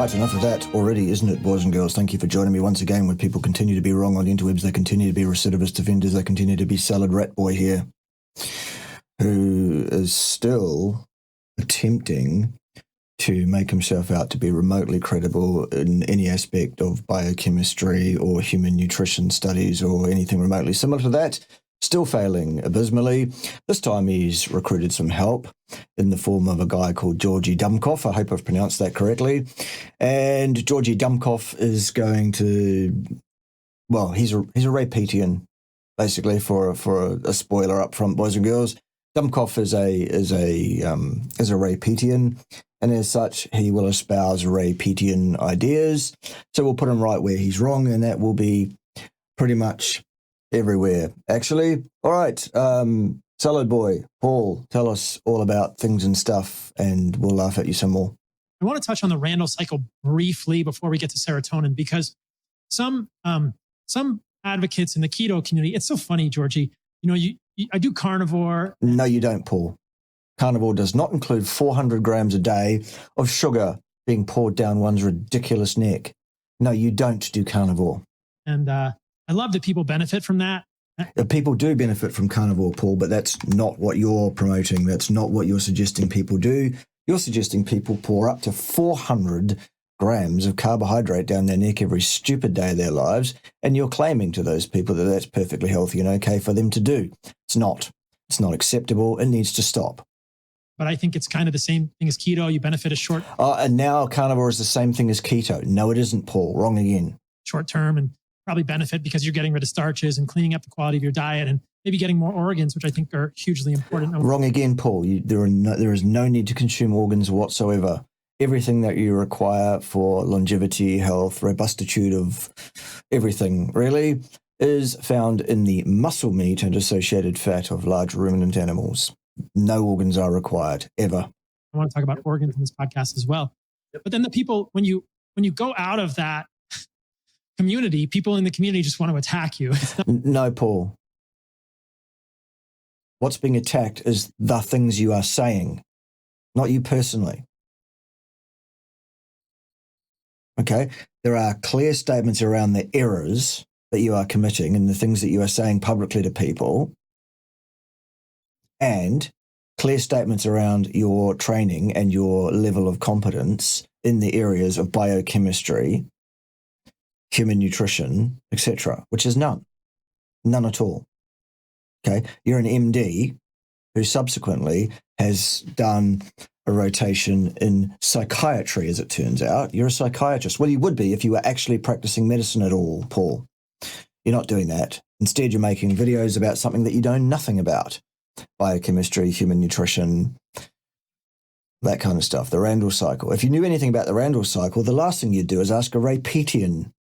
Right, enough of that already, isn't it, boys and girls? Thank you for joining me once again. When people continue to be wrong on the interwebs, they continue to be recidivist offenders, they continue to be salad rat boy here, who is still attempting to make himself out to be remotely credible in any aspect of biochemistry or human nutrition studies or anything remotely similar to that. Still failing abysmally. This time he's recruited some help in the form of a guy called Georgi Dumkov. I hope I've pronounced that correctly. And Georgi Dumkov is going to, well, he's a Ray Peatian, basically, for a spoiler up front, boys and girls. Dumkov is a Ray Peatian, and as such, he will espouse Ray Peatian ideas. So we'll put him right where he's wrong, and that will be pretty much everywhere, actually. All right, Salad Boy, Paul, tell us all about things and stuff, and we'll laugh at you some more. I want to touch on the Randle Cycle briefly before we get to serotonin, because some advocates in the keto community, it's so funny, Georgie. I do carnivore. No, you don't, Paul. Carnivore does not include 400 grams a day of sugar being poured down one's ridiculous neck. No, you don't do carnivore. And I love that people benefit from that. People do benefit from carnivore, Paul, but that's not what you're promoting. That's not what you're suggesting people do. You're suggesting people pour up to 400 grams of carbohydrate down their neck every stupid day of their lives, and you're claiming to those people that that's perfectly healthy and okay for them to do. It's not. It's not acceptable. It needs to stop. But I think it's kind of the same thing as keto. You benefit a short... and now carnivore is the same thing as keto. No, it isn't, Paul. Wrong again. Short term, and probably benefit because you're getting rid of starches and cleaning up the quality of your diet and maybe getting more organs, which I think are hugely important. Wrong again, Paul. There is no need to consume organs whatsoever. Everything that you require for longevity, health, robustitude of everything, really, is found in the muscle meat and associated fat of large ruminant animals. No organs are required, ever. I want to talk about organs in this podcast as well. But then the people, when you go out of that community, people in the community just want to attack you. No, Paul. What's being attacked is the things you are saying, not you personally. Okay? There are clear statements around the errors that you are committing and the things that you are saying publicly to people, and clear statements around your training and your level of competence in the areas of biochemistry, human nutrition, etc., which is none at all. Okay, you're an MD who subsequently has done a rotation in psychiatry, as it turns out. You're a psychiatrist. Well, you would be if you were actually practicing medicine at all, Paul. You're not doing that. Instead, you're making videos about something that you know nothing about. Biochemistry, human nutrition, that kind of stuff. The Randle Cycle. If you knew anything about the Randle Cycle, the last thing you'd do is ask a Ray Peatian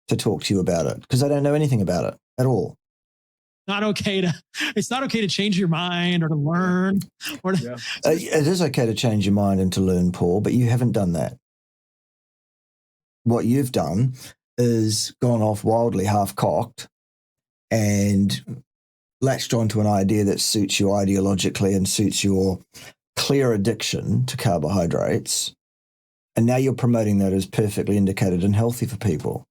to talk to you about it, because I don't know anything about it at all. It's not okay to change your mind or to learn. It is okay to change your mind and to learn, Paul, but you haven't done that. What you've done is gone off wildly half-cocked and latched onto an idea that suits you ideologically and suits your clear addiction to carbohydrates, and now you're promoting that as perfectly indicated and healthy for people.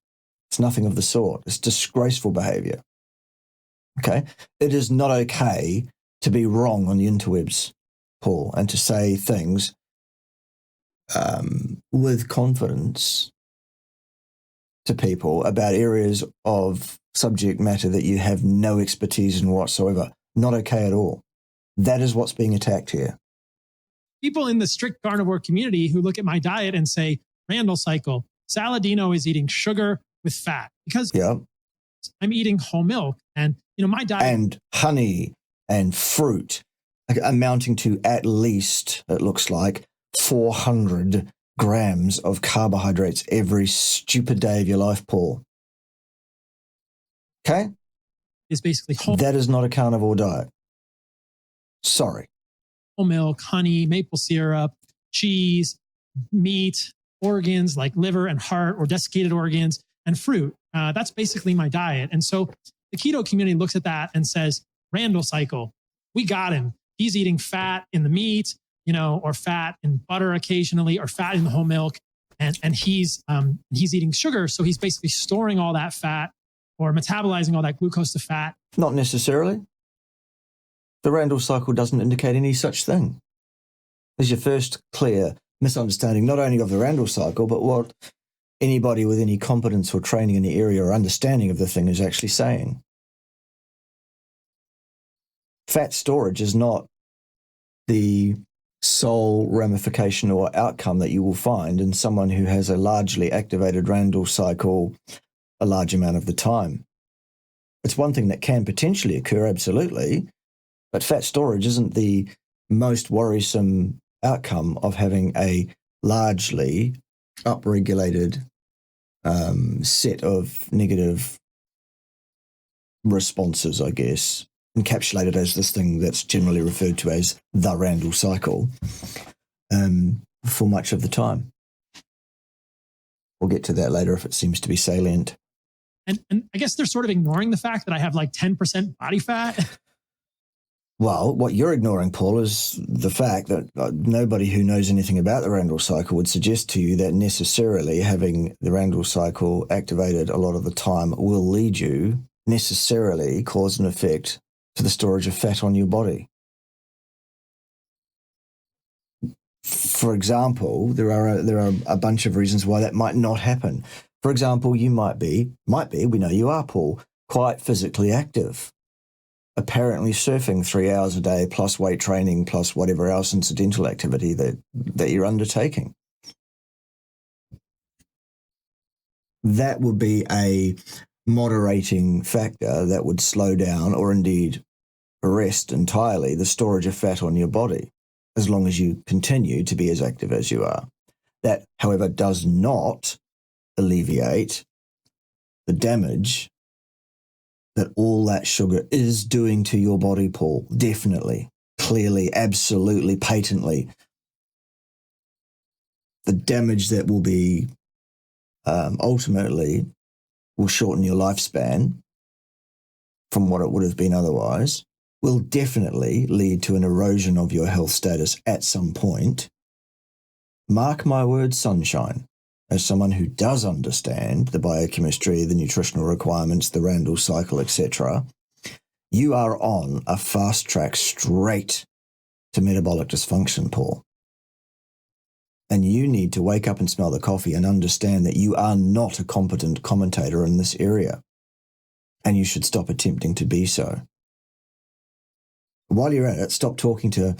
It's nothing of the sort. It's disgraceful behavior. Okay? It is not okay to be wrong on the interwebs, Paul, and to say things with confidence to people about areas of subject matter that you have no expertise in whatsoever. Not okay at all. That is what's being attacked here. People in the strict carnivore community who look at my diet and say, Randle Cycle, Saladino is eating sugar with fat, because I'm eating whole milk and my diet, and honey and fruit, amounting to at least, it looks like, 400 grams of carbohydrates every stupid day of your life, Paul. Okay? Is basically whole. That is not a carnivore diet. Sorry. Whole milk, honey, maple syrup, cheese, meat, organs like liver and heart or desiccated organs, and fruit. That's basically my diet. And so the keto community looks at that and says, Randle Cycle, we got him. He's eating fat in the meat, or fat in butter occasionally, or fat in the whole milk. and he's eating sugar, so he's basically storing all that fat or metabolizing all that glucose to fat. Not necessarily. The Randle cycle doesn't indicate any such thing. There's your first clear misunderstanding, not only of the Randle cycle, but what anybody with any competence or training in the area or understanding of the thing is actually saying. Fat storage is not the sole ramification or outcome that you will find in someone who has a largely activated Randle cycle a large amount of the time. It's one thing that can potentially occur, absolutely, but fat storage isn't the most worrisome outcome of having a largely upregulated set of negative responses, I guess, encapsulated as this thing that's generally referred to as the Randle cycle for much of the time. We'll get to that later if it seems to be salient. And I guess they're sort of ignoring the fact that I have like 10% body fat. Well, what you're ignoring, Paul, is the fact that nobody who knows anything about the Randle cycle would suggest to you that necessarily having the Randle cycle activated a lot of the time will lead you, necessarily cause and effect to the storage of fat on your body. For example, there are a bunch of reasons why that might not happen. For example, you might be, we know you are, Paul, quite physically active. Apparently surfing 3 hours a day plus weight training plus whatever else incidental activity that you're undertaking. That would be a moderating factor that would slow down or indeed arrest entirely the storage of fat on your body, as long as you continue to be as active as you are. That, however, does not alleviate the damage that all that sugar is doing to your body, Paul. Definitely, clearly, absolutely, patently. The damage that will be ultimately will shorten your lifespan from what it would have been otherwise, will definitely lead to an erosion of your health status at some point. Mark my words, sunshine. As someone who does understand the biochemistry, the nutritional requirements, the Randle cycle, etc., you are on a fast track straight to metabolic dysfunction, Paul. And you need to wake up and smell the coffee and understand that you are not a competent commentator in this area. And you should stop attempting to be so. While you're at it, stop talking to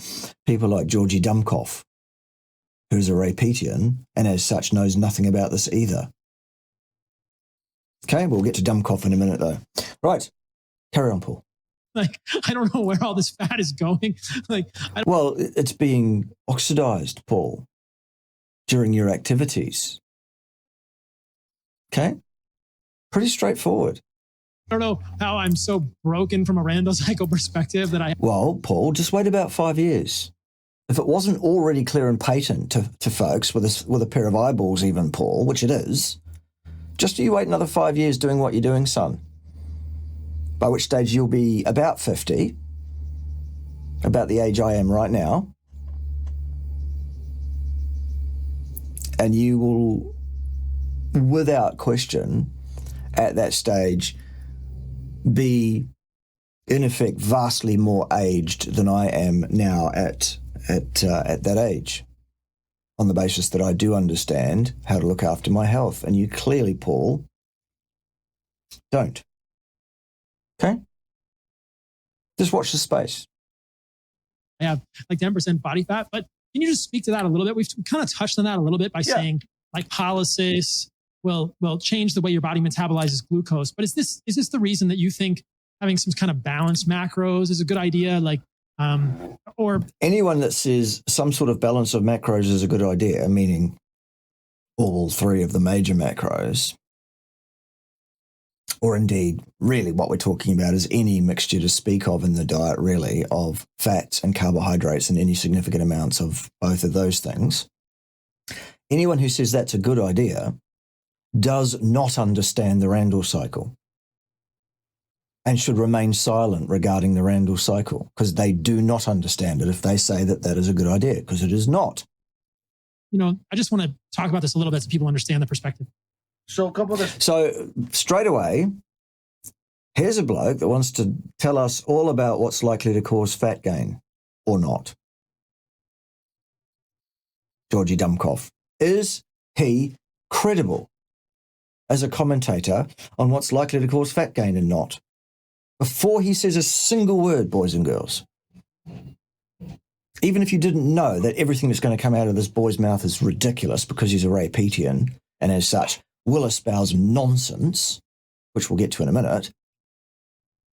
people like Georgie Dumkoff, who's a Ray Peatian, and as such knows nothing about this either. Okay, we'll get to Dumkoff in a minute, though. Right, carry on, Paul. Like, I don't know where all this fat is going. Well, it's being oxidized, Paul, during your activities. Okay? Pretty straightforward. I don't know how I'm so broken from a Randle cycle perspective that I... Well, Paul, just wait about 5 years. If it wasn't already clear and patent to folks with a pair of eyeballs even, Paul, which it is, just you wait another 5 years doing what you're doing, son. By which stage you'll be about 50, about the age I am right now. And you will, without question, at that stage, be, in effect, vastly more aged than I am now at that age, on the basis that I do understand how to look after my health. And you clearly, Paul, don't. Okay? Just watch the space. I have like 10% body fat, but can you just speak to that a little bit? We've kind of touched on that a little bit by saying like lipolysis will change the way your body metabolizes glucose. But is this the reason that you think having some kind of balanced macros is a good idea? Like, or anyone that says some sort of balance of macros is a good idea, meaning all three of the major macros, or indeed, really what we're talking about is any mixture to speak of in the diet, really, of fats and carbohydrates and any significant amounts of both of those things. Anyone who says that's a good idea does not understand the Randle cycle and should remain silent regarding the Randle cycle, because they do not understand it if they say that that is a good idea, because it is not. I just want to talk about this a little bit so people understand the perspective. So straight away, here's a bloke that wants to tell us all about what's likely to cause fat gain or not. Georgi Dumkov. Is he credible as a commentator on what's likely to cause fat gain and not? Before he says a single word, boys and girls. Even if you didn't know that everything that's going to come out of this boy's mouth is ridiculous because he's a Ray Peatian and as such will espouse nonsense, which we'll get to in a minute,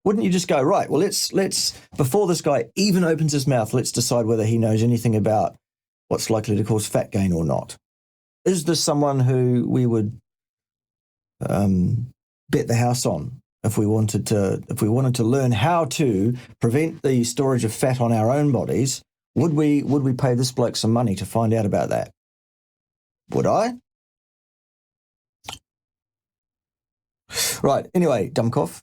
wouldn't you just go, right, well, let's before this guy even opens his mouth, let's decide whether he knows anything about what's likely to cause fat gain or not? Is this someone who we would bet the house on if we wanted to learn how to prevent the storage of fat on our own bodies? Would we pay this bloke some money to find out about that? Would I? Right. Anyway, Dumkov.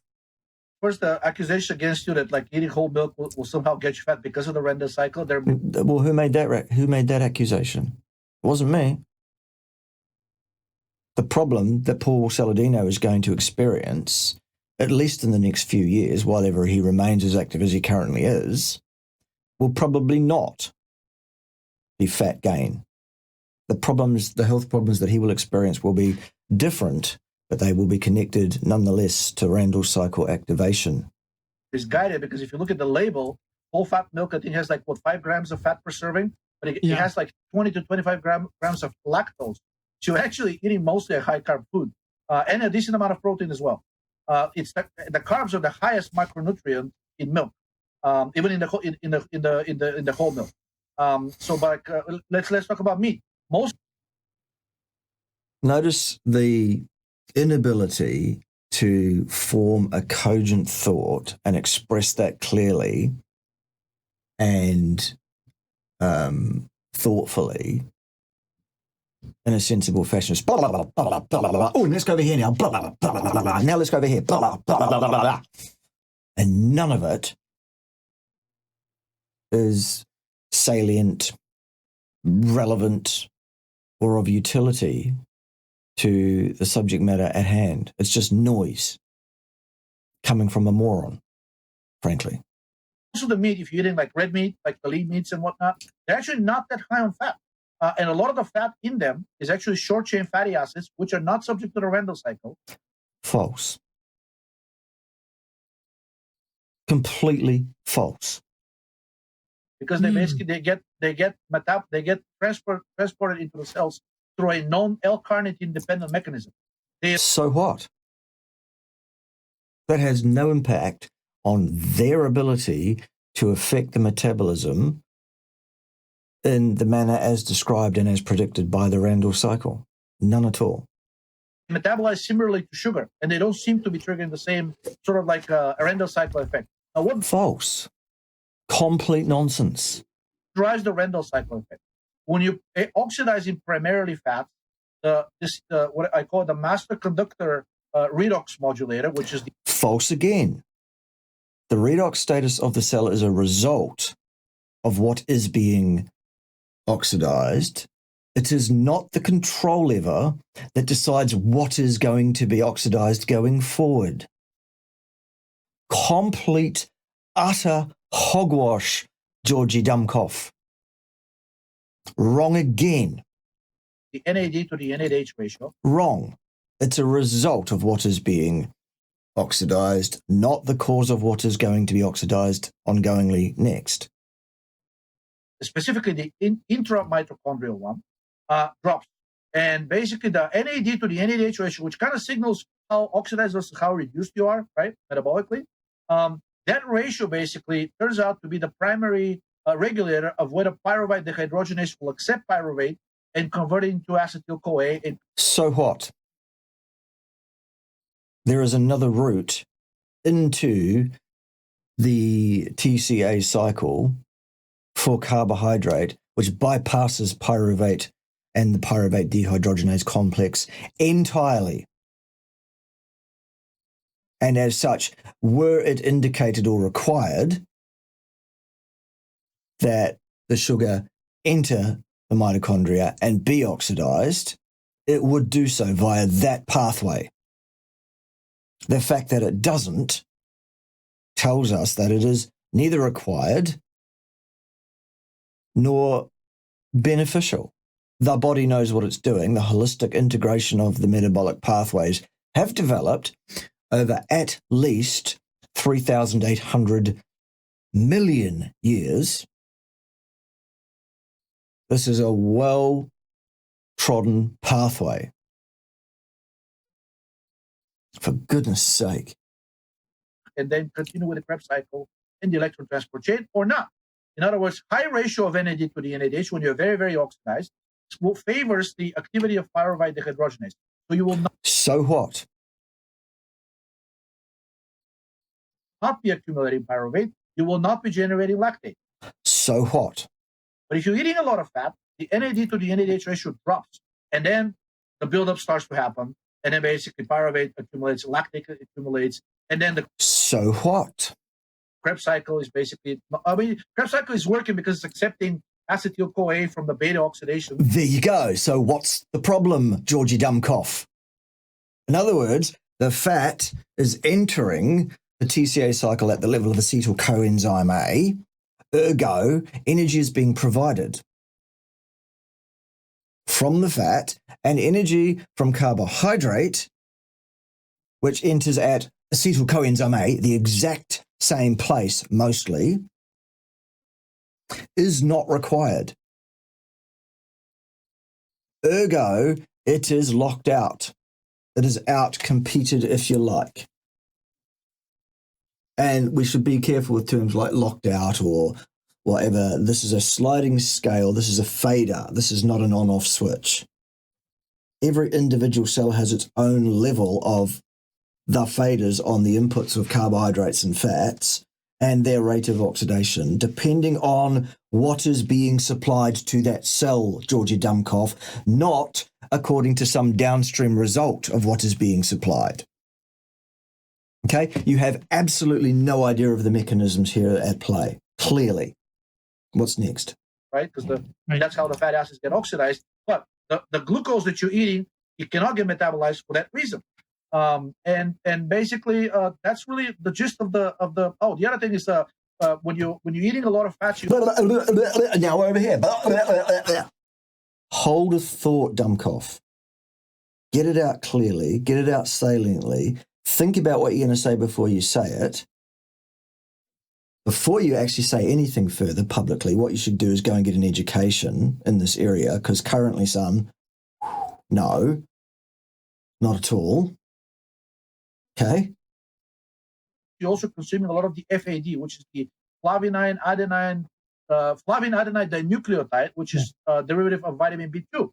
First, the accusation against you that like eating whole milk will somehow get you fat because of the Randle cycle. Well, who made that accusation? It wasn't me. The problem that Paul Saladino is going to experience, at least in the next few years, while ever he remains as active as he currently is, will probably not be fat gain. The health problems that he will experience will be different, but they will be connected nonetheless to Randle cycle activation. It's guided because if you look at the label, whole fat milk, I think has 5 grams of fat per serving, but it has 20 to 25 grams of lactose. So you're actually eating mostly a high carb food and a decent amount of protein as well. It's the carbs are the highest micronutrient in milk, even in the whole milk. Let's talk about meat. Notice the inability to form a cogent thought and express that clearly and thoughtfully in a sensible fashion. Oh, let's go over here now. Now let's go over here. And none of it is salient, relevant, or of utility to the subject matter at hand. It's just noise coming from a moron, frankly. Also the meat, if you're eating like red meat, like the lean meats and whatnot, they're actually not that high on fat. And a lot of the fat in them is actually short-chain fatty acids, which are not subject to the Randle cycle. False. Completely false. Because they basically they get transported into the cells through a non-L-carnitine dependent mechanism. So what? That has no impact on their ability to affect the metabolism in the manner as described and as predicted by the Randle cycle. None at all. Metabolize similarly to sugar, and they don't seem to be triggering the same sort of like a Randle cycle effect. Now, what false? Complete nonsense. Drives the Randle cycle effect? When you oxidizing primarily fat, what I call the master conductor redox modulator, which is false again. The redox status of the cell is a result of what is being oxidized. It is not the control lever that decides what is going to be oxidized going forward. Complete, utter hogwash, Georgi Dumkov. Wrong again. The NAD to the NADH ratio. Wrong. It's a result of what is being oxidized, not the cause of what is going to be oxidized ongoingly next. Specifically, the intramitochondrial one drops. And basically, the NAD to the NADH ratio, which kind of signals how oxidized versus how reduced you are, right, metabolically, that ratio basically turns out to be the primary regulator of whether pyruvate dehydrogenase will accept pyruvate and convert it into acetyl-CoA. So what? There is another route into the TCA cycle for carbohydrate, which bypasses pyruvate and the pyruvate dehydrogenase complex entirely. And as such, were it indicated or required that the sugar enter the mitochondria and be oxidized, it would do so via that pathway. The fact that it doesn't tells us that it is neither required nor beneficial. The body knows what it's doing. The holistic integration of the metabolic pathways have developed over at least 3,800 million years. This is a well-trodden pathway. For goodness sake. And then continue with the Krebs cycle in the electron transport chain or not. In other words, high ratio of NAD to the NADH when you're very, very oxidized favors the activity of pyruvate dehydrogenase. So you will So what? not be accumulating pyruvate. You will not be generating lactate. So what? But if you're eating a lot of fat, the NAD to the NADH ratio drops. And then the buildup starts to happen. And then basically pyruvate accumulates, lactate accumulates. And then the So what? Krebs cycle is basically, Krebs cycle is working because it's accepting acetyl-CoA from the beta oxidation. There you go. So what's the problem, Georgie Dummkopf? In other words, the fat is entering the TCA cycle at the level of acetyl coenzyme A. Ergo, energy is being provided from the fat, and energy from carbohydrate, which enters at acetyl coenzyme A, the exact same place mostly, is not required. Ergo, it is locked out. It is out-competed, if you like. And we should be careful with terms like locked out or whatever. This is a sliding scale. This is a fader. This is not an on-off switch. Every individual cell has its own level of the faders on the inputs of carbohydrates and fats and their rate of oxidation, depending on what is being supplied to that cell, Georgie Dummkopf, not according to some downstream result of what is being supplied. Okay, you have absolutely no idea of the mechanisms here at play, clearly. What's next? Right, because that's how the fat acids get oxidized. But the glucose that you're eating, you cannot get metabolized for that reason. And basically, that's really the gist of the. Oh, the other thing is when you're eating a lot of fats. Now we're over here. Hold a thought, Dummkopf. Get it out clearly. Get it out saliently. Think about what you're going to say before you say it. Before you actually say anything further publicly, what you should do is go and get an education in this area, because currently, son, no, not at all. Okay. You're also consuming a lot of the FAD, which is the flavin adenine dinucleotide, which is a derivative of vitamin B2.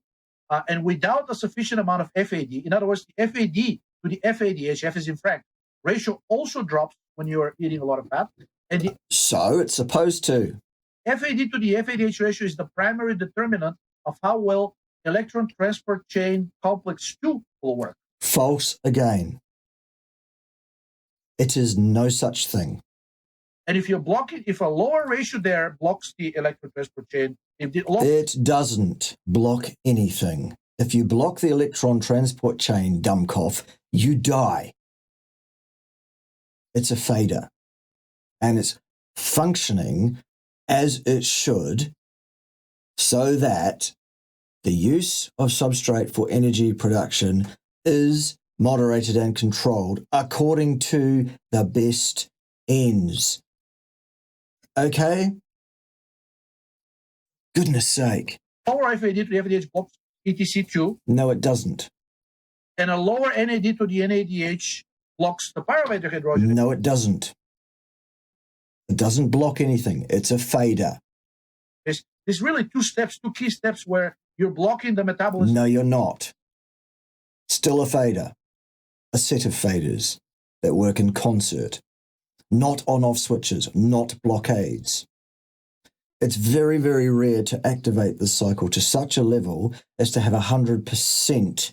And without a sufficient amount of FAD, in other words, the FAD to the FADH, F is in Frank, ratio also drops when you're eating a lot of fat. And so it's supposed to. FAD to the FADH ratio is the primary determinant of how well electron transport chain complex 2 will work. False again. It is no such thing. And if you're blocking, if a lower ratio there blocks the electron transport chain, it doesn't block anything. If you block the electron transport chain, Dummkopf, you die. It's a fader. And it's functioning as it should, so that the use of substrate for energy production is moderated and controlled according to the best ends. Okay? Goodness sake. Lower FAD to the FADH blocks ETC2. No, it doesn't. And a lower NAD to the NADH blocks the pyruvate dehydrogenase. No, it doesn't. It doesn't block anything. It's a fader. There's really two key steps where you're blocking the metabolism. No, you're not. Still a fader. A set of faders that work in concert. Not on-off switches, not blockades. It's very, very rare to activate this cycle to such a level as to have 100%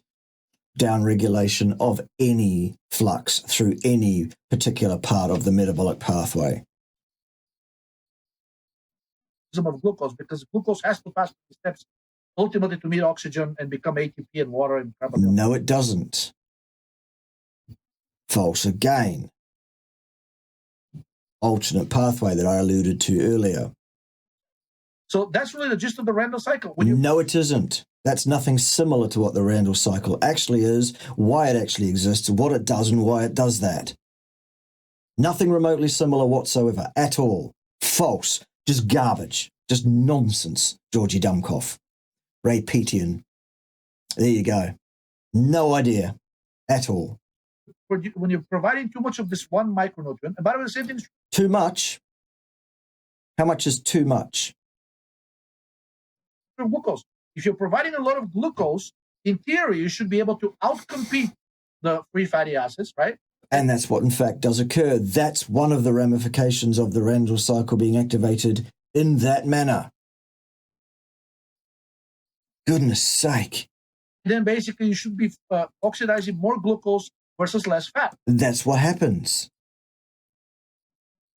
downregulation of any flux through any particular part of the metabolic pathway. Of glucose, because glucose has to pass the steps ultimately to meet oxygen and become ATP and water and carbon dioxide. No, it doesn't. False again. Alternate pathway that I alluded to earlier. So that's really the gist of the Randle cycle. No, it isn't. That's nothing similar to what the Randle cycle actually is, why it actually exists, what it does, and why it does that. Nothing remotely similar whatsoever, at all. False. Just garbage. Just nonsense, Georgie Dummkopf. Ray Peatian. There you go. No idea at all. When you're providing too much of this one micronutrient, and by the way, the same thing is too much. How much is too much? Glucose. If you're providing a lot of glucose, in theory, you should be able to outcompete the free fatty acids, right? And that's what, in fact, does occur. That's one of the ramifications of the Randle cycle being activated in that manner. Goodness sake. Then basically you should be oxidizing more glucose versus less fat. That's what happens.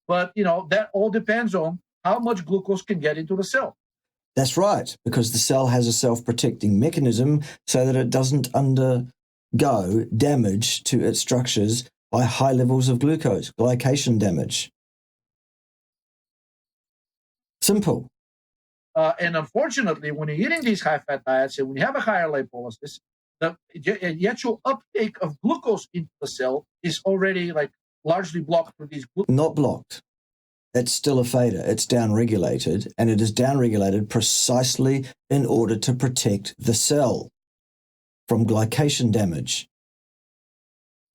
But, that all depends on how much glucose can get into the cell. That's right, because the cell has a self-protecting mechanism so that it doesn't undergo damage to its structures by high levels of glucose, glycation damage. Simple. And unfortunately, when you're eating these high-fat diets and when you have a higher lipolysis, the actual uptake of glucose into the cell is already largely blocked through these glucose. Not blocked. It's still a fader. It's downregulated, and it is downregulated precisely in order to protect the cell from glycation damage.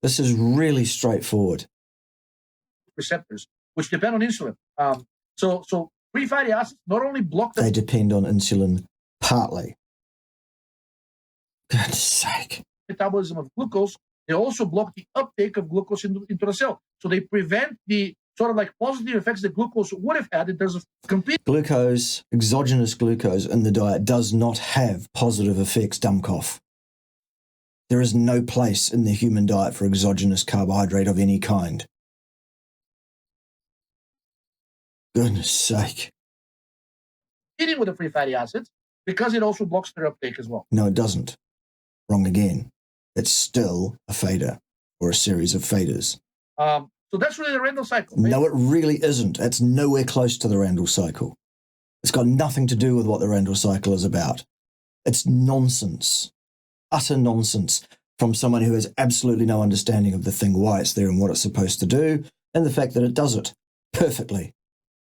This is really straightforward. Receptors, which depend on insulin. So free fatty acids not only block they depend on insulin partly. God's sake. Metabolism of glucose, they also block the uptake of glucose into the cell. So they prevent the sort of positive effects that glucose would have had in terms of complete. Glucose, exogenous glucose in the diet does not have positive effects, Dummkopf. There is no place in the human diet for exogenous carbohydrate of any kind. Goodness sake. Eating with the free fatty acids because it also blocks their uptake as well. No, it doesn't. Wrong again. It's still a fader or a series of faders. So that's really the Randle cycle. Right? No, it really isn't. It's nowhere close to the Randle cycle. It's got nothing to do with what the Randle cycle is about. It's nonsense. Utter nonsense from someone who has absolutely no understanding of the thing, why it's there and what it's supposed to do, and the fact that it does it perfectly.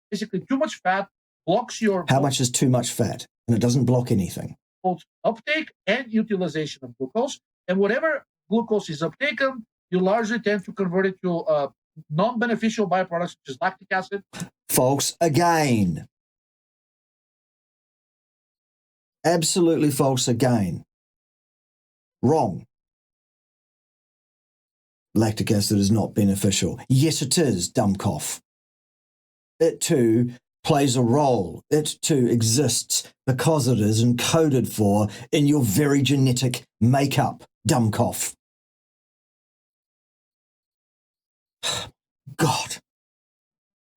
Basically, too much fat blocks your... How much is too much fat? And it doesn't block anything. Both uptake and utilization of glucose. And whatever glucose is uptaken, you largely tend to convert it to non-beneficial byproducts, such as lactic acid. False again. Absolutely false again. Wrong. Lactic acid is not beneficial. Yes, it is, Dummkopf. It too plays a role. It too exists because it is encoded for in your very genetic makeup, Dummkopf. God.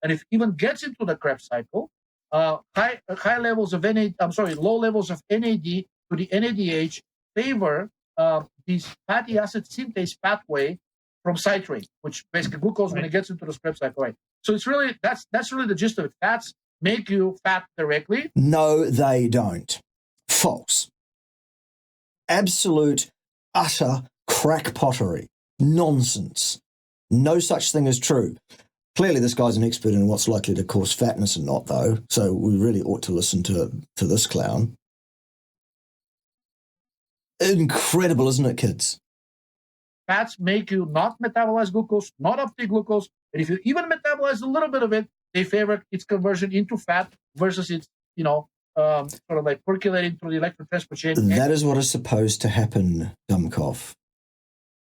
And if it even gets into the Krebs cycle, low levels of NAD to the NADH favor these fatty acid synthase pathway from citrate, which basically glucose when it gets into the Krebs cycle, right? So it's really that's really the gist of it. Fats make you fat directly. No, they don't. False. Absolute, utter crackpottery. Nonsense. No such thing as true. Clearly, this guy's an expert in what's likely to cause fatness and not, though, so we really ought to listen to this clown. Incredible, isn't it, kids? Fats make you not metabolize glucose, not uptake glucose, and if you even metabolize a little bit of it, they favor its conversion into fat versus its, sort of like percolating through the electron transport chain. That is what is supposed to happen, Dummkopf.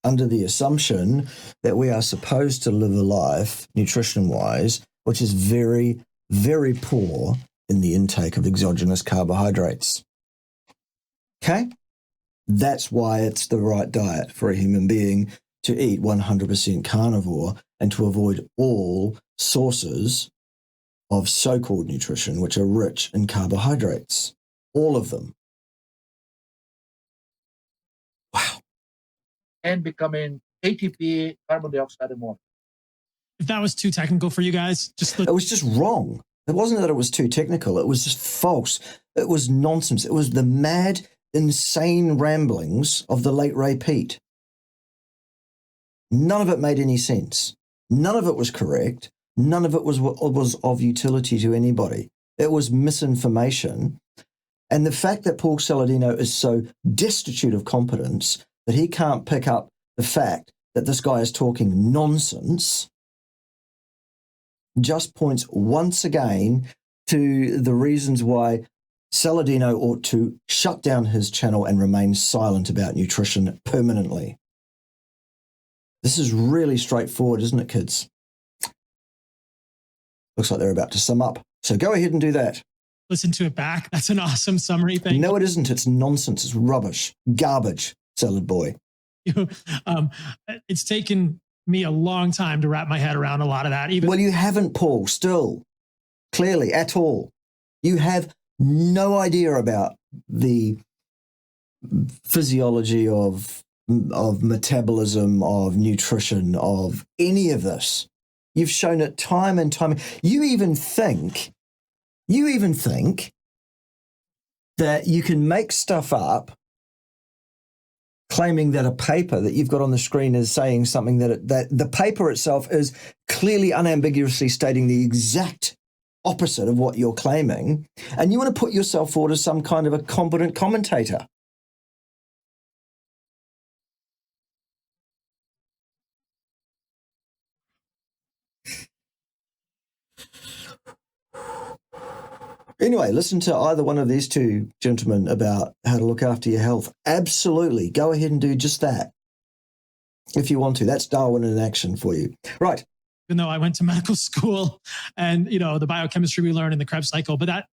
Under the assumption that we are supposed to live a life, nutrition-wise, which is very, very poor in the intake of exogenous carbohydrates. Okay? That's why it's the right diet for a human being to eat 100% carnivore and to avoid all sources of so-called nutrition which are rich in carbohydrates. All of them. and becoming ATP, carbon dioxide, and water. If that was too technical for you guys, it was just wrong. It wasn't that it was too technical. It was just false. It was nonsense. It was the mad, insane ramblings of the late Ray Peat. None of it made any sense. None of it was correct. None of it was of utility to anybody. It was misinformation. And the fact that Paul Saladino is so destitute of competence that he can't pick up the fact that this guy is talking nonsense just points once again to the reasons why Saladino ought to shut down his channel and remain silent about nutrition permanently. This is really straightforward, isn't it, kids? Looks like they're about to sum up. So go ahead and do that. Listen to it back. That's an awesome summary. Thank you. No, it isn't. It's nonsense. It's rubbish. Garbage, Salad Boy. It's taken me a long time to wrap my head around a lot of that. Well, you haven't, Paul, still. Clearly, at all. You have no idea about the physiology of metabolism, of nutrition, of any of this. You've shown it time and time. You even think that you can make stuff up claiming that a paper that you've got on the screen is saying something that the paper itself is clearly unambiguously stating the exact opposite of what you're claiming, and you want to put yourself forward as some kind of a competent commentator. Anyway, listen to either one of these two gentlemen about how to look after your health. Absolutely. Go ahead and do just that if you want to. That's Darwin in action for you. Right. Even though I went to medical school and, the biochemistry we learned in the Krebs cycle, but that...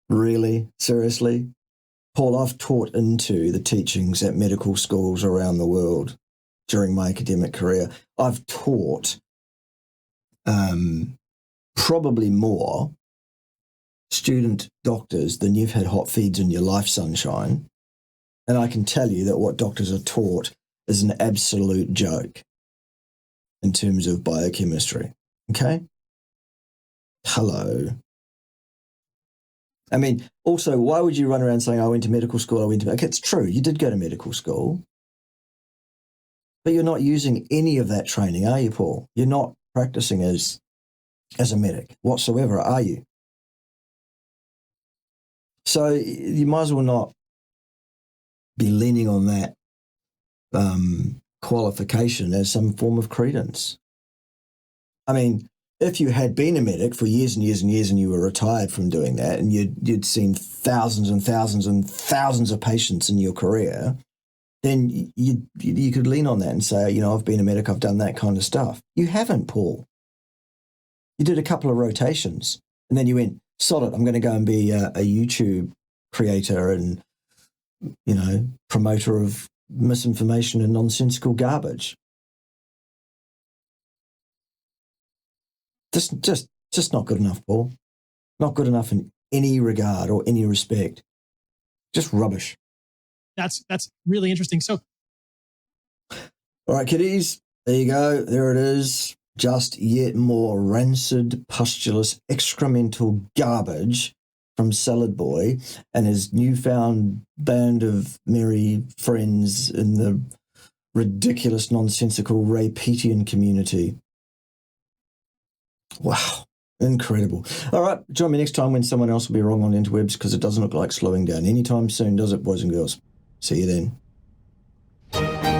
Really? Seriously? Paul, I've taught into the teachings at medical schools around the world during my academic career. I've taught probably more student doctors than you've had hot feeds in your life, sunshine. And I can tell you that what doctors are taught is an absolute joke in terms of biochemistry. Okay? Hello. I mean, also, why would you run around saying, I went to medical school, Okay, it's true, you did go to medical school. But you're not using any of that training, are you, Paul? You're not practicing as a medic whatsoever, are you? So you might as well not be leaning on that qualification as some form of credence. I mean, if you had been a medic for years and years and years and you were retired from doing that and you'd seen thousands and thousands and thousands of patients in your career, then you could lean on that and say, I've been a medic, I've done that kind of stuff. You haven't, Paul. You did a couple of rotations and then you went, sod it, I'm going to go and be a YouTube creator and, promoter of misinformation and nonsensical garbage. Just not good enough, Paul. Not good enough in any regard or any respect. Just rubbish. That's really interesting. So, all right, kiddies, there you go. There it is. Just yet more rancid, pustulous, excremental garbage from Salad Boy and his newfound band of merry friends in the ridiculous, nonsensical Ray Peatian community. Wow, incredible. All right, join me next time when someone else will be wrong on interwebs, because it doesn't look like slowing down anytime soon, does it, boys and girls? See you then.